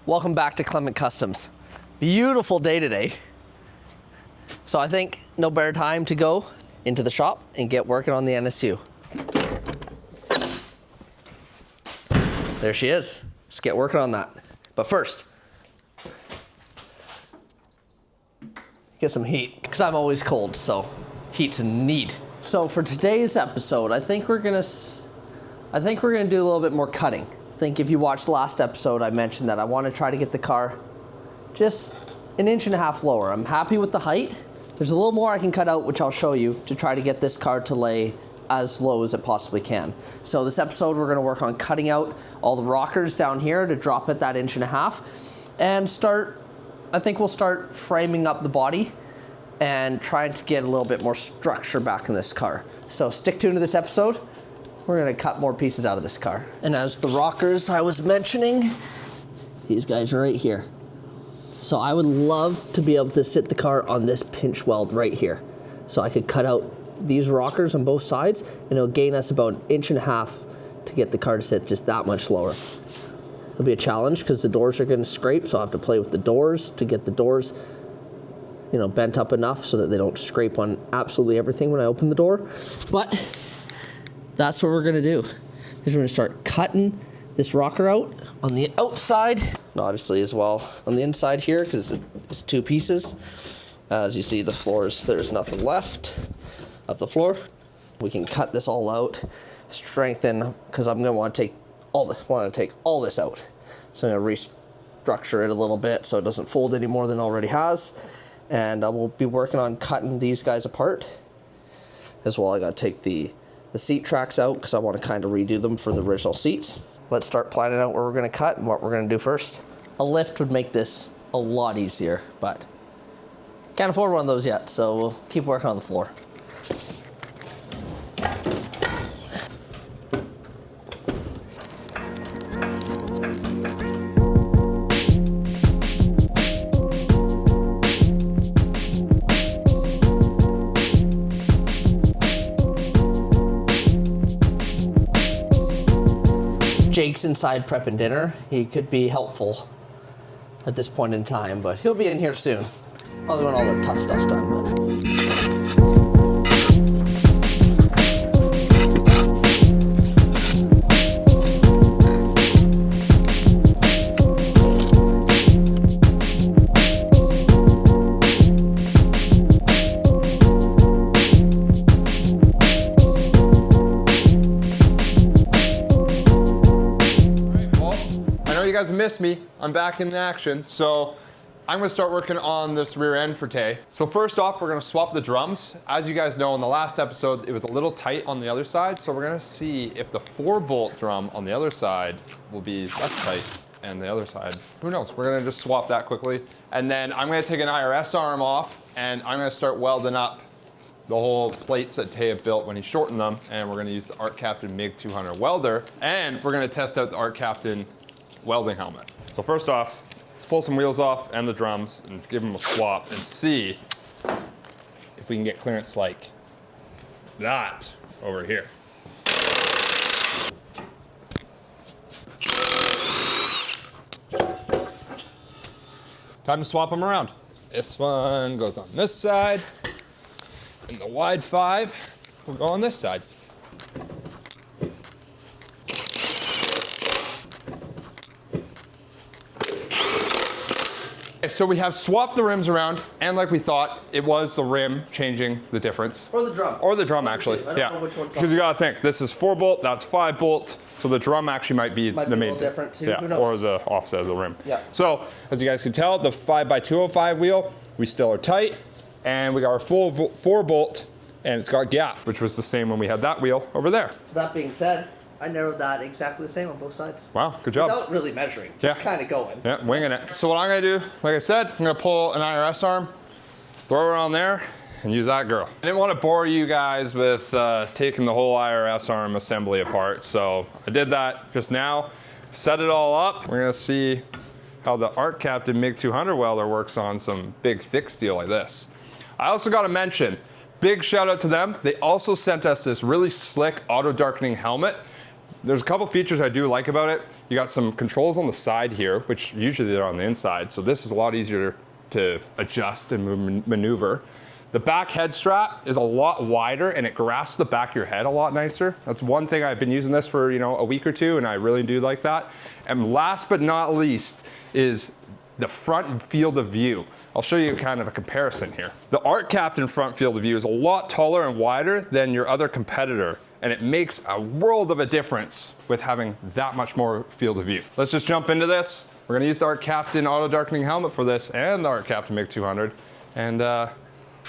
Welcome back to Clement Customs. Beautiful day today. So I think no better time to go into the shop and get working on the NSU. There she is. Let's get working on that. But first, get some heat, because I'm always cold, so heat's in need. So for today's episode, I think we're gonna do a little bit more cutting. I think if you watched the last episode, I mentioned that I want to try to get the car just 1.5 inches lower. I'm happy with the height. There's a little more I can cut out, which I'll show you, to try to get this car to lay as low as it possibly can. So this episode, we're going to work on cutting out all the rockers down here to drop it that 1.5 inches, and I think we'll start framing up the body and trying to get a little bit more structure back in this car. So stick tuned to this episode. We're gonna cut more pieces out of this car. And as the rockers I was mentioning, these guys are right here. So I would love to be able to sit the car on this pinch weld right here. So I could cut out these rockers on both sides, and it'll gain us about 1.5 inches to get the car to sit just that much lower. It'll be a challenge because the doors are gonna scrape, so I'll have to play with the doors to get the doors, you know, bent up enough so that they don't scrape on absolutely everything when I open the door. But that's what we're gonna do, is we're gonna start cutting this rocker out on the outside, and obviously as well on the inside here, because it's 2 pieces. As you see, the floors, there's nothing left of the floor. We can cut this all out, strengthen, because I'm gonna want to take all this out. So I'm gonna restructure it a little bit so it doesn't fold any more than it already has, and I will be working on cutting these guys apart as well. I gotta take the seat tracks out because I want to kind of redo them for the original seats. Let's start planning out where we're going to cut and what we're going to do first. A lift would make this a lot easier, but can't afford one of those yet, so we'll keep working on the floor. Jake's inside prepping dinner. He could be helpful at this point in time, but he'll be in here soon. Probably when all the tough stuff's done, but. You guys missed me. I'm back in action. So I'm gonna start working on this rear end for Tay. So first off, we're gonna swap the drums. As you guys know, in the last episode, it was a little tight on the other side. So we're gonna see if the 4-bolt drum on the other side will be less tight, and the other side, who knows? We're gonna just swap that quickly. And then I'm gonna take an IRS arm off, and I'm gonna start welding up the whole plates that Tay built when he shortened them. And we're gonna use the Art Captain MiG 200 welder. And we're gonna test out the Art Captain welding helmet. So first off, let's pull some wheels off and the drums and give them a swap and see if we can get clearance like that over here. Time to swap them around. This one goes on this side, and the wide 5 will go on this side. So we have swapped the rims around, and like we thought, it was the rim changing the difference. Or the drum. Or the drum, actually. I don't know which one's because you gotta think, this is 4-bolt, that's 5-bolt, so the drum actually might be the main. Might be a little different too, yeah, who knows? or the offset of the rim. Yeah. So, as you guys can tell, the 5x205 wheel, we still are tight, and we got our full 4-bolt, and it's got gap, which was the same when we had that wheel over there. So that being said, I narrowed that exactly the same on both sides. Wow, good job. Without really measuring, just kind of going. Yeah, winging it. So what I'm gonna do, like I said, I'm gonna pull an IRS arm, throw it on there, and use that girl. I didn't want to bore you guys with taking the whole IRS arm assembly apart, so I did that just now, set it all up. We're gonna see how the Art Captain MiG 200 welder works on some big thick steel like this. I also gotta mention, big shout out to them. They also sent us this really slick auto darkening helmet. There's a couple features I do like about it. You got some controls on the side here, which usually they're on the inside, so this is a lot easier to adjust and maneuver. The back head strap is a lot wider and it grasps the back of your head a lot nicer. That's one thing. I've been using this for, you know, a week or two, and I really do like that. And last but not least is the front field of view. I'll show you kind of a comparison here. The Art Captain front field of view is a lot taller and wider than your other competitor, and it makes a world of a difference with having that much more field of view. Let's just jump into this. We're gonna use the Art Captain auto darkening helmet for this and the Art Captain MiG 200, and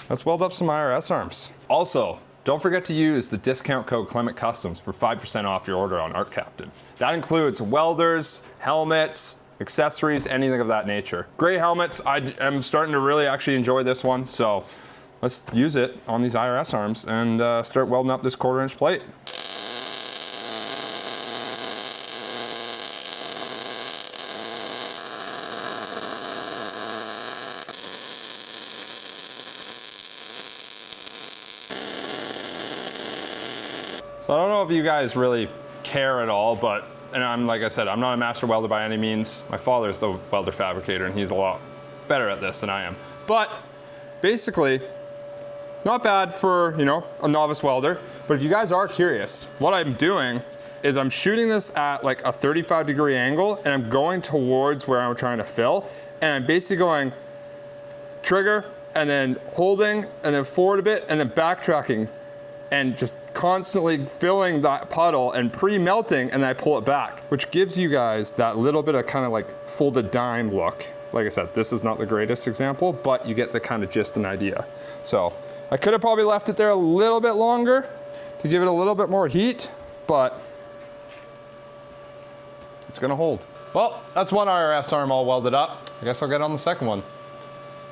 let's weld up some IRS arms. Also, don't forget to use the discount code Clement Customs for 5% off your order on Art Captain. That includes welders, helmets, accessories, anything of that nature. Gray helmets, I am starting to really actually enjoy this one, so let's use it on these IRS arms and start welding up this 1/4" plate. So I don't know if you guys really care at all, but, and I'm, like I said, I'm not a master welder by any means. My father's the welder fabricator, and he's a lot better at this than I am. But basically, not bad for, you know, a novice welder. But if you guys are curious, what I'm doing is I'm shooting this at like a 35-degree angle, and I'm going towards where I'm trying to fill. And I'm basically going trigger, and then holding, and then forward a bit, and then backtracking, and just constantly filling that puddle and pre-melting, and then I pull it back, which gives you guys that little bit of kind of like folded dime look. Like I said, this is not the greatest example, but you get the kind of gist and idea. So I could have probably left it there a little bit longer to give it a little bit more heat, but it's gonna hold. Well, that's one IRS arm all welded up. I guess I'll get on the second one.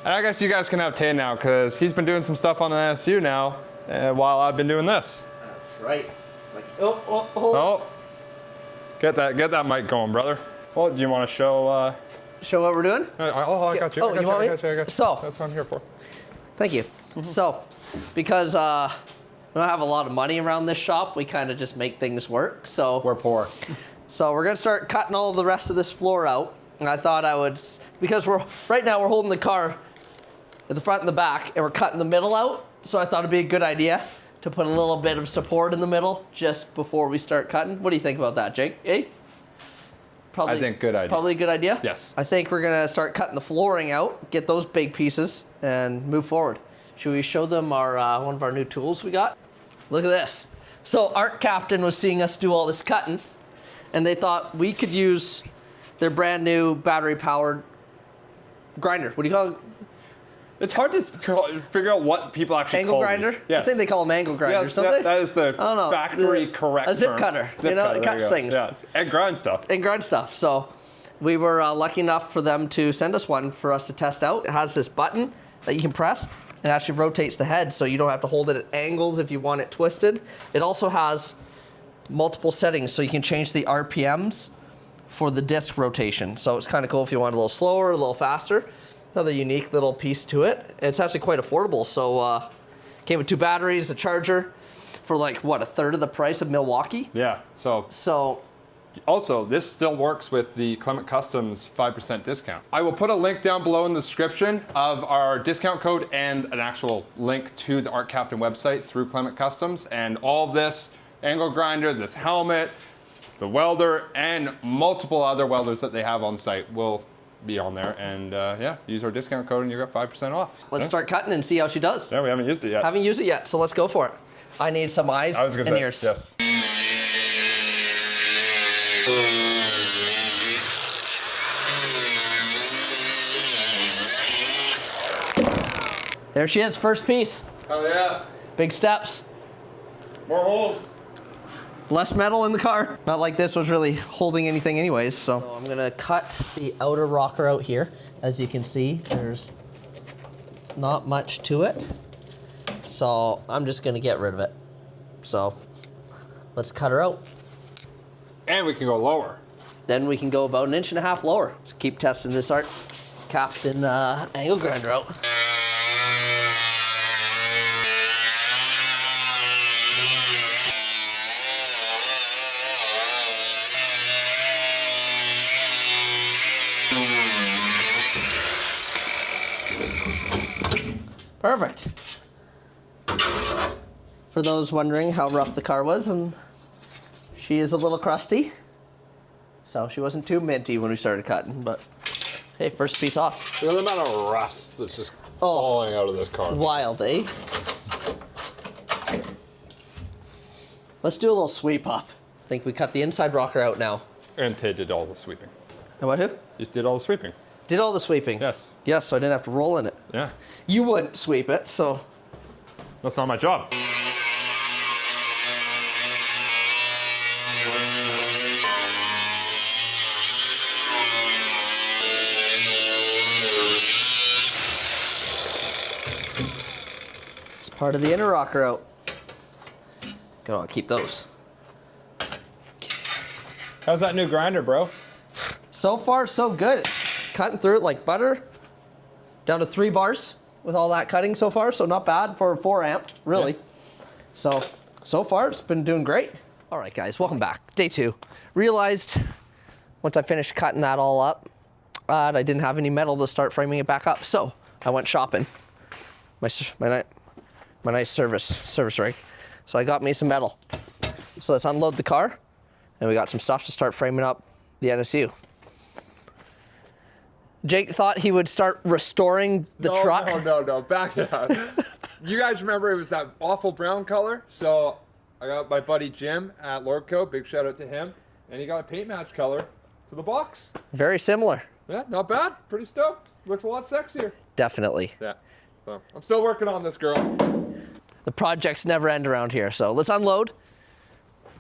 And I guess you guys can have Tay now, because he's been doing some stuff on the SU now while I've been doing this. That's right. Like, oh. Oh, get that mic going, brother. Well, do you want to show? Show what we're doing? I got you. Oh, you want me? I got you. So, that's what I'm here for. thank you. So, because we don't have a lot of money around this shop, we kind of just make things work. So We're poor. So we're gonna start cutting all the rest of this floor out. And I thought I would, because right now we're holding the car at the front and the back, and we're cutting the middle out. So I thought it'd be a good idea to put a little bit of support in the middle just before we start cutting. What do you think about that, Jake? Eh? Probably, I think good idea. Probably a good idea? Yes. I think we're gonna start cutting the flooring out, get those big pieces, and move forward. Should we show them our one of our new tools we got? Look at this. So Art Captain was seeing us do all this cutting, and they thought we could use their brand new battery-powered grinder. What do you call it? It's hard to figure out what people actually Angle call grinder? these. Yes. I think they call them angle grinders, Yes, don't they? that is the I don't know. factory correct A zip term. cutter. Zip You know, cutter, it there cuts you go. things. Yeah, and grind stuff. And grind stuff. So we were lucky enough for them to send us one for us to test out. It has this button that you can press. It actually rotates the head, so you don't have to hold it at angles if you want it twisted. It also has multiple settings, so you can change the RPMs for the disc rotation. So it's kind of cool if you want it a little slower, a little faster. Another unique little piece to it. It's actually quite affordable. So came with 2 batteries, a charger for like, what, a third of the price of Milwaukee? Yeah, So also, this still works with the Clement Customs 5% discount. I will put a link down below in the description of our discount code and an actual link to the Art Captain website through Clement Customs. And all of this angle grinder, this helmet, the welder, and multiple other welders that they have on site will be on there. And yeah, use our discount code and you got 5% off. let's start cutting and see how she does. Yeah, we haven't used it yet. Haven't used it yet, so let's go for it. I need some eyes I was gonna and say, ears. yes. There she is, first piece. Oh yeah, Big steps. more holes. Less metal in the car. Not like this was really holding anything anyways, so I'm gonna cut the outer rocker out here. As you can see, there's not much to it. So I'm just gonna get rid of it. So let's cut her out. And we can go lower. Then we can go about 1.5 inches lower. Just keep testing this Art Captain angle grinder out. Perfect. For those wondering how rough the car was, and she is a little crusty. So she wasn't too minty when we started cutting, but hey, first piece off. Look at the amount of rust that's just falling out of this car. Wild, eh? Let's do a little sweep up. I think we cut the inside rocker out now. And Tay did all the sweeping. And what, who? Just did all the sweeping. Did all the sweeping? Yes. Yes, so I didn't have to roll in it. Yeah. You wouldn't sweep it, so. That's not my job. It's part of the inner rocker out. Gotta keep those. How's that new grinder, bro? So far, so good. It's cutting through it like butter. Down to 3 bars with all that cutting so far, so not bad for a 4 amp, really. Yeah. So far, it's been doing great. All right, guys, welcome back. Day 2. Realized once I finished cutting that all up, I didn't have any metal to start framing it back up, so I went shopping. My nice service rig. So I got me some metal. So let's unload the car, and we got some stuff to start framing up the NSU. Jake thought he would start restoring the truck. No, back it up. You guys remember it was that awful brown color? So I got my buddy Jim at Lordco, big shout out to him, and he got a paint match color to the box. Very similar. Yeah, not bad. Pretty stoked. Looks a lot sexier. Definitely. Yeah. So I'm still working on this, girl. The projects never end around here, so let's unload.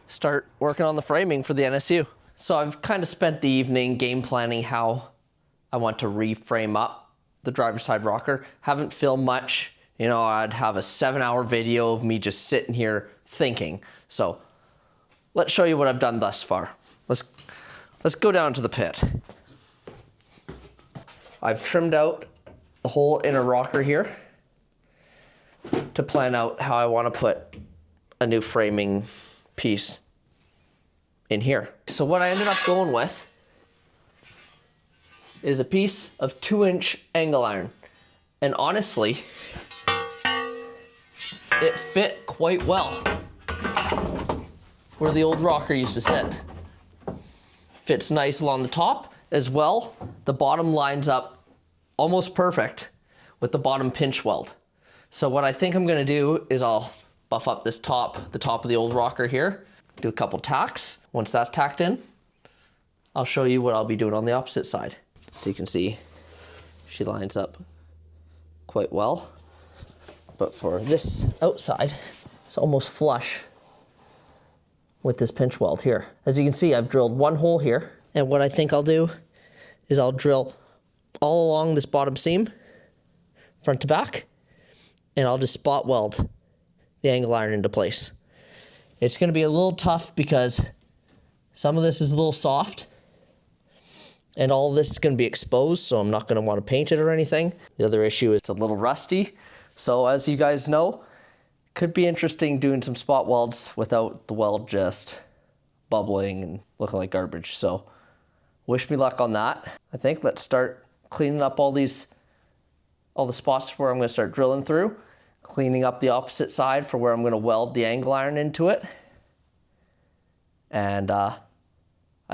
Start working on the framing for the NSU. So I've kind of spent the evening game planning how I want to reframe up the driver's side rocker. Haven't filmed much. You know, I'd have a 7-hour video of me just sitting here thinking. So let's show you what I've done thus far. Let's go down to the pit. I've trimmed out the whole inner rocker here to plan out how I want to put a new framing piece in here. So what I ended up going with is a piece of 2-inch angle iron. And honestly, it fit quite well where the old rocker used to sit. Fits nice along the top as well. The bottom lines up almost perfect with the bottom pinch weld. So what I think I'm gonna do is I'll buff up this the top of the old rocker here, do a couple tacks. Once that's tacked in, I'll show you what I'll be doing on the opposite side. So you can see she lines up quite well. But for this outside, it's almost flush with this pinch weld here. As you can see, I've drilled 1 hole here. And what I think I'll do is I'll drill all along this bottom seam, front to back, and I'll just spot weld the angle iron into place. It's gonna be a little tough because some of this is a little soft, and all of this is gonna be exposed, so I'm not gonna wanna paint it or anything. The other issue is it's a little rusty. So as you guys know, could be interesting doing some spot welds without the weld just bubbling and looking like garbage. So wish me luck on that. I think let's start cleaning up all the spots where I'm gonna start drilling through, cleaning up the opposite side for where I'm gonna weld the angle iron into it. And I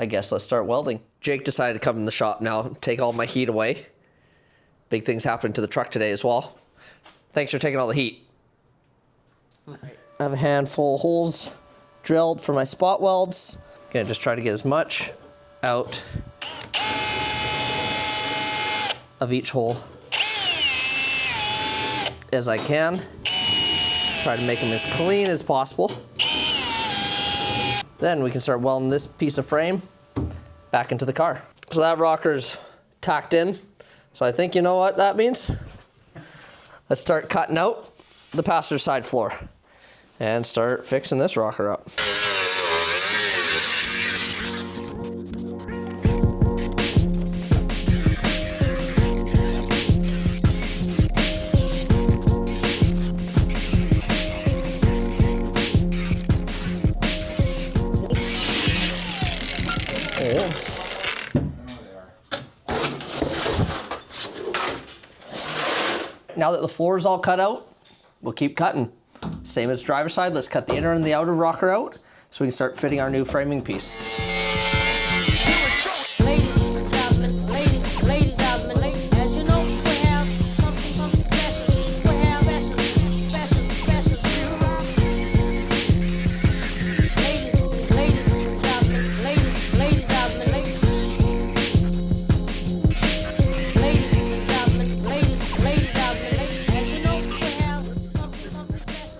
guess let's start welding. Jake decided to come in the shop now and take all my heat away. Big things happened to the truck today as well. Thanks for taking all the heat. I have a handful of holes drilled for my spot welds. Gonna just try to get as much out of each hole as I can. Try to make them as clean as possible. Then we can start welding this piece of frame back into the car. So that rocker's tacked in. So I think you know what that means. Let's start cutting out the passenger side floor and start fixing this rocker up. now that the floor is all cut out, we'll keep cutting. Same as driver's side, let's cut the inner and the outer rocker out so we can start fitting our new framing piece.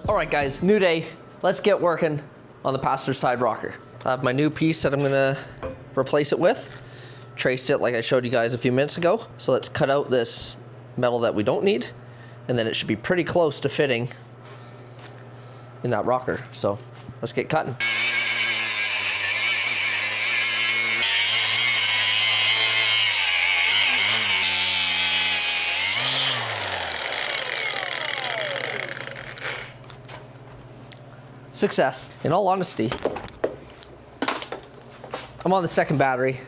All right guys, new day. Let's get working on the passenger side rocker. I have my new piece that I'm gonna replace it with. Traced it like I showed you guys a few minutes ago. So let's cut out this metal that we don't need, and then it should be pretty close to fitting in that rocker. So let's get cutting. Success. In all honesty, I'm on the second battery.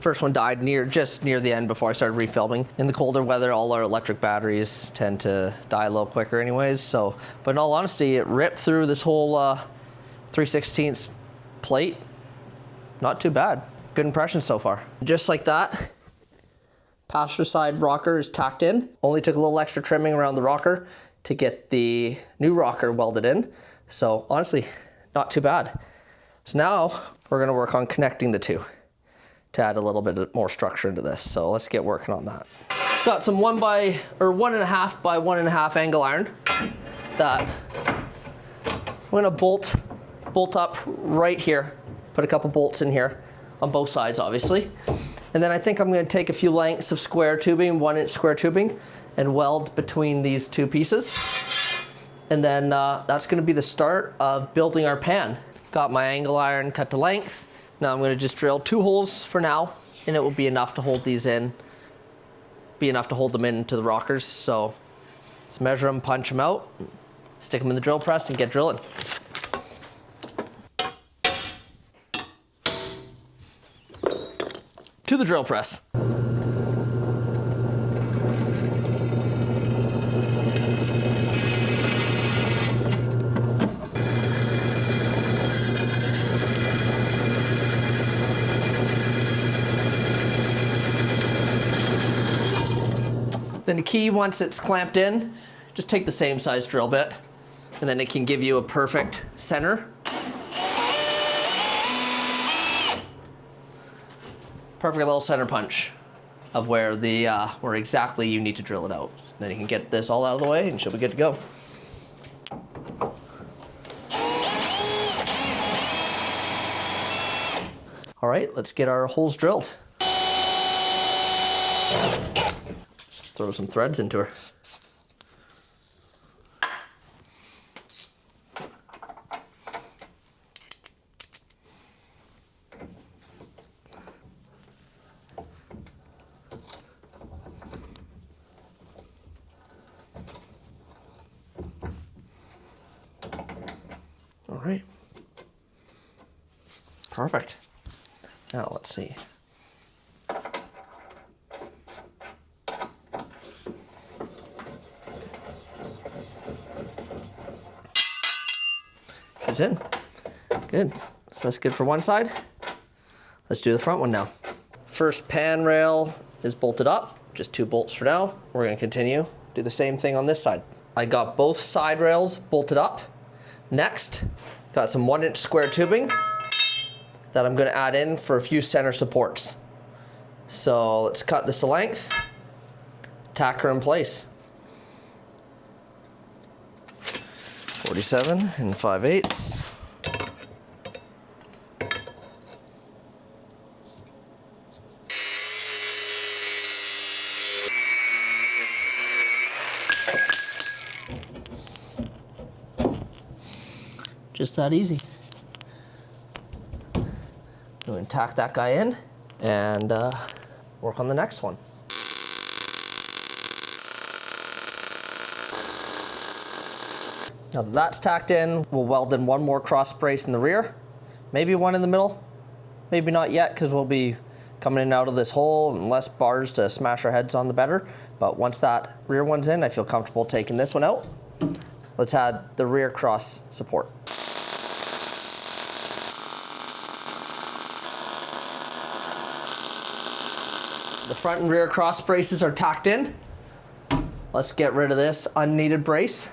First one died just near the end before I started refilming. In the colder weather, all our electric batteries tend to die a little quicker anyways. So, but in all honesty, it ripped through this whole 3/16 plate. Not too bad. Good impression so far. Just like that, passenger side rocker is tacked in. Only took a little extra trimming around the rocker to get the new rocker welded in. So honestly, not too bad. So now we're gonna work on connecting the two to add a little bit more structure into this. So let's get working on that. Got some 1.5 by 1.5 angle iron that I'm gonna bolt up right here. Put a couple bolts in here on both sides, obviously. And then I think I'm gonna take a few lengths of square tubing, 1-inch square tubing, and weld between these two pieces. And then that's gonna be the start of building our pan. Got my angle iron cut to length. Now I'm gonna just drill 2 holes for now, and it will be enough to hold these in, be enough to hold them into the rockers. So let's measure them, punch them out, stick them in the drill press, and get drilling. To the drill press. Then the key, once it's clamped in, just take the same size drill bit, and then it can give you a perfect center. Perfect little center punch of where where exactly you need to drill it out. Then you can get this all out of the way and she'll be good to go. All right, let's get our holes drilled. Throw some threads into her. All right. Perfect. Now let's see. She's in. Good. So that's good for one side. Let's do the front one now. First pan rail is bolted up. Just 2 bolts for now. We're gonna continue. Do the same thing on this side. I got both side rails bolted up. Next, got some 1-inch square tubing that I'm gonna add in for a few center supports. So let's cut this to length, tack her in place. 47 5/8. Just that easy. I'm gonna tack that guy in and work on the next one. Now that that's tacked in, we'll weld in 1 more cross brace in the rear, maybe 1 in the middle, maybe not yet because we'll be coming in and out of this hole, and less bars to smash our heads on, the better. But once that rear one's in, I feel comfortable taking this one out. Let's add the rear cross support. The front and rear cross braces are tacked in. Let's get rid of this unneeded brace.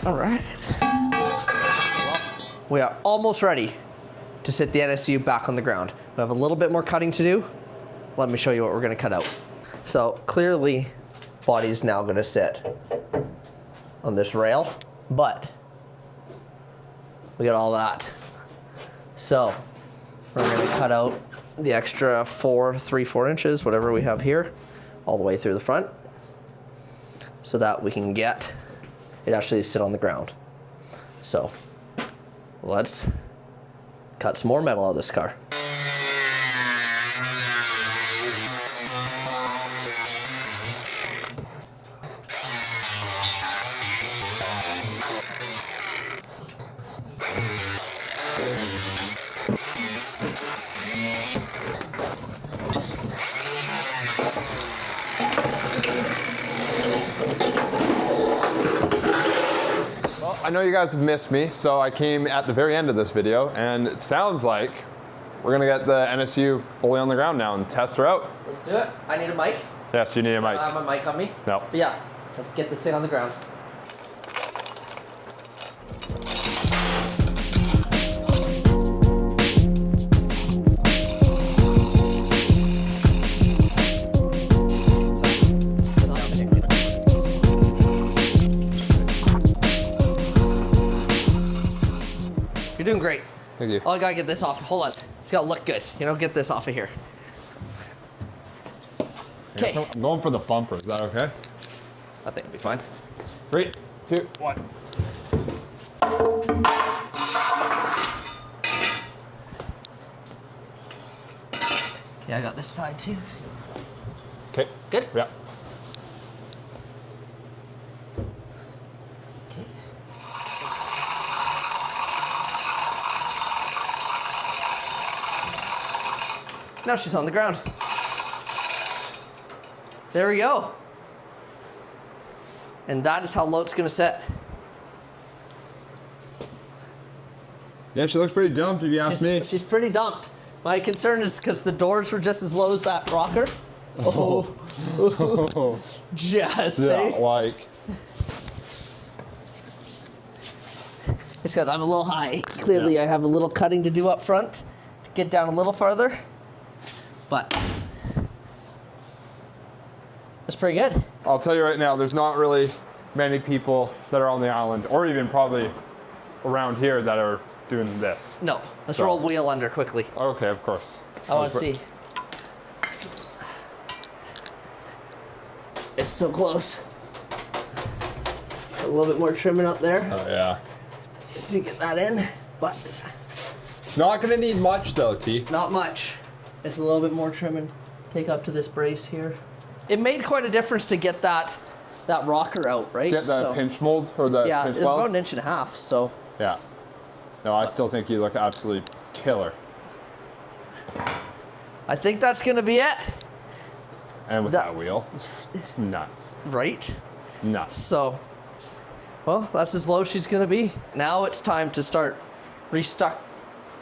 All right. We are almost ready to sit the NSU back on the ground. We have a little bit more cutting to do. Let me show you what we're gonna cut out. So clearly, body's now gonna sit on this rail, but we got all that. So we're gonna cut out the extra 3-4 inches, whatever we have here, all the way through the front, so that we can get it actually sit on the ground. So let's cut some more metal out of this car. I know you guys have missed me, so I came at the very end of this video, and it sounds like we're gonna get the NSU fully on the ground now and test her out. Let's do it. I need a mic. Yes, you need a mic. I have my mic on me. No. But yeah, let's get this thing on the ground. You're doing great. Thank you. Oh, I gotta get this off. Hold on. It's gotta look good. You know, get this off of here. Okay. So I'm going for the bumper. Is that okay? I think it'll be fine. 3, 2, 1. Okay, I got this side too. Okay. Good? Yeah. Okay. Now she's on the ground. There we go. And that is how low it's gonna set. Yeah, she looks pretty dumped if you ask me. She's pretty dumped. My concern is because the doors were just as low as that rocker. Oh. Just, Yeah, eh? like. It's because I'm a little high. Clearly, Yeah. I have a little cutting to do up front to get down a little farther. But that's pretty good. I'll tell you right now, there's not really many people that are on the island, or even probably around here, that are doing this. No, let's So- roll wheel under quickly. Okay, of course. I want to see. It's so close. A little bit more trimming up there Oh, yeah. to get that in, but It's not gonna need much though, T. not much. It's a little bit more trimming. Take up to this brace here. It made quite a difference to get that rocker out, right? Get that So- pinch mold or the Yeah, pinch it's about weld. 1.5 inches, so. Yeah. No, I still think you look absolutely killer. I think that's gonna be it, And with That- that wheel, it's nuts. right? Nuts. So, well, that's as low as she's gonna be. Now it's time to start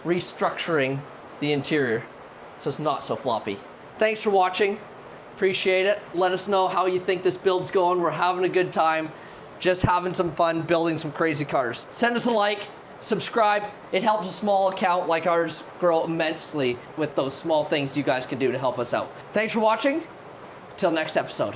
restructuring the interior so it's not so floppy. Thanks for watching. Appreciate it. Let us know how you think this build's going. We're having a good time, just having some fun building some crazy cars. Send us a like, subscribe. It helps a small account like ours grow immensely with those small things you guys can do to help us out. Thanks for watching. Till next episode.